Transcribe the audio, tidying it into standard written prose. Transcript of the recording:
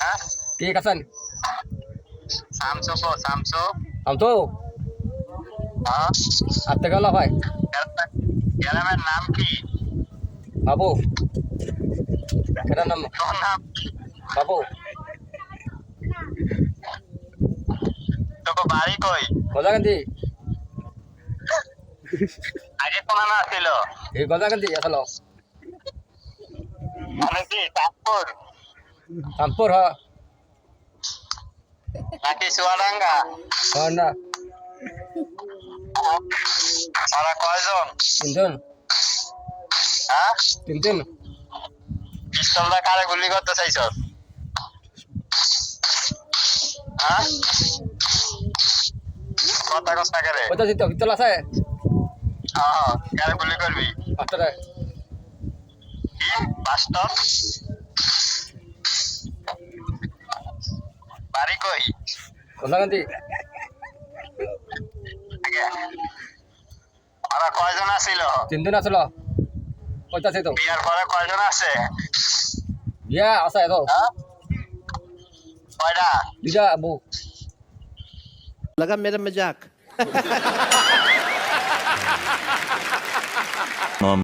হ্যাঁ কে কাছেন শামসু কো শামসু আমতো হ্যাঁ আত্তে গেল ভাই গ্রামের নাম কি বাবু কেন নাম তোর নাম বাবু তোকে বাড়ি কই গজাকান্দি আগে কোন না ছিল এই গজাকান্দি আসলো মানে কি চাঁদপুর রামপুর হ নাকি চুয়াডাঙ্গা না সারা কয়জন তিনজন হ্যাঁ তিনজন পিস্তলটা কারে গুলি করতে চাইছ হ্যাঁ কথা কথা করে ওইটা দিত পিতল আছে হ্যাঁ কারে গুলি করবি পাঁচটারে কি বাস্তব বাড়ি কই গজাকান্দি আগে ওরা কয়জন আছিল তিনজন আসলো ওইটা তো বিয়ার পরে কয়জন আছে বিয়া আছে তো হ্যাঁ কয়টা দুইটা বউ लगा मेरा मजाक